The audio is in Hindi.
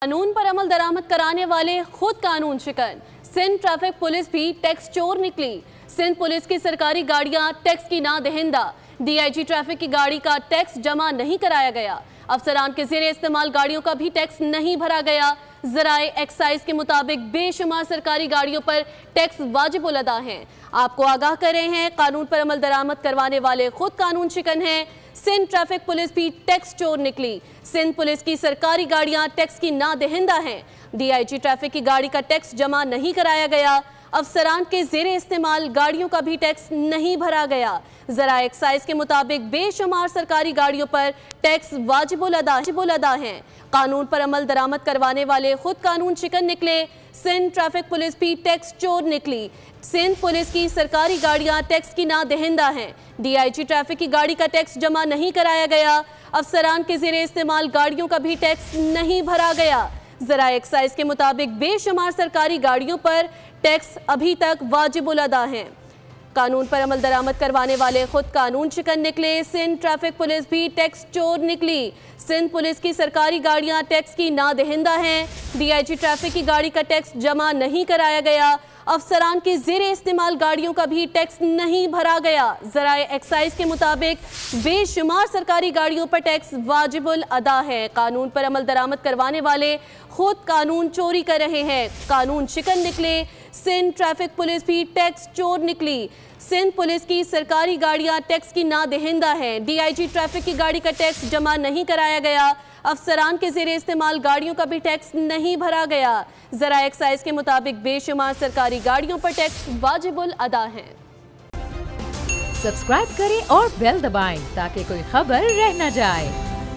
कानून पर अमल दरामद कराने वाले खुद कानून शिकन। सिंध ट्रैफिक पुलिस भी टैक्स चोर निकली। सिंध पुलिस की सरकारी गाड़ियां टैक्स की ना दहिंदा। डीआईजी ट्रैफिक की गाड़ी का टैक्स जमा नहीं कराया गया। अफसरान के ज़ेरे इस्तेमाल गाड़ियों का भी टैक्स नहीं भरा गया। ज़राए एक्साइज के मुताबिक बेशुमार सरकारी गाड़ियों पर टैक्स वाजिब उल अदा हैं। आपको आगाह कर रहे हैं, कानून पर अमल दरामद करवाने वाले खुद कानून शिकन हैं। सिंध ट्रैफिक पुलिस भी टैक्स चोर निकली। सिंध पुलिस की सरकारी गाड़ियां टैक्स की ना दहिंदा हैं। डीआईजी ट्रैफिक की गाड़ी का टैक्स जमा नहीं कराया गया। अफसरान के ज़ेरे इस्तेमाल गाड़ियों का भी टैक्स नहीं भरा गया। ज़राए एक्साइज के मुताबिक बेशुमार सरकारी गाड़ियों पर टैक्स वाजिबुल अदा हैं। कानून पर अमल दरामद करवाने वाले खुद कानून शिकन निकले। सिंध ट्रैफिक पुलिस भी टैक्स चोर निकली। सिंध पुलिस की सरकारी गाड़ियां टैक्स की ना दहिंदा हैं। डीआईजी ट्रैफिक की गाड़ी का टैक्स जमा नहीं कराया गया। अफसरान के ज़ेरे इस्तेमाल गाड़ियों का भी टैक्स नहीं भरा गया। ज़रा एक्साइज के मुताबिक बेशुमार सरकारी गाड़ियों पर टैक्स अभी तक वाजिबुल अदा हैं। कानून पर अमल दरामद करवाने वाले खुद कानून शिकन निकले। सिंध ट्रैफिक पुलिस भी टैक्स चोर निकली। सिंध पुलिस की सरकारी गाड़ियां टैक्स की ना दहिंदा हैं। डीआईजी ट्रैफिक की गाड़ी का टैक्स जमा नहीं कराया गया। अफसरान के ज़ेरे इस्तेमाल गाड़ियों का भी टैक्स नहीं भरा गया। ज़राए एक्साइज के मुताबिक बेशुमार सरकारी गाड़ियों पर टैक्स वाजिबुल अदा है। कानून पर अमल दरामद करवाने वाले खुद कानून चोरी कर रहे हैं। कानून शिकन निकले। सिंध ट्रैफिक पुलिस भी टैक्स चोर निकली। सिंध पुलिस की सरकारी गाड़ियां टैक्स की ना दहिंदा है। डीआईजी ट्रैफिक की गाड़ी का टैक्स जमा नहीं कराया गया। अफसरान के ज़ेरे इस्तेमाल गाड़ियों का भी टैक्स नहीं भरा गया। ज़रा एक्साइज के मुताबिक बेशुमार सरकारी गाड़ियों पर टैक्स वाजिबुल अदा है। सब्सक्राइब करें और बेल दबाएं ताकि कोई खबर रह न जाए।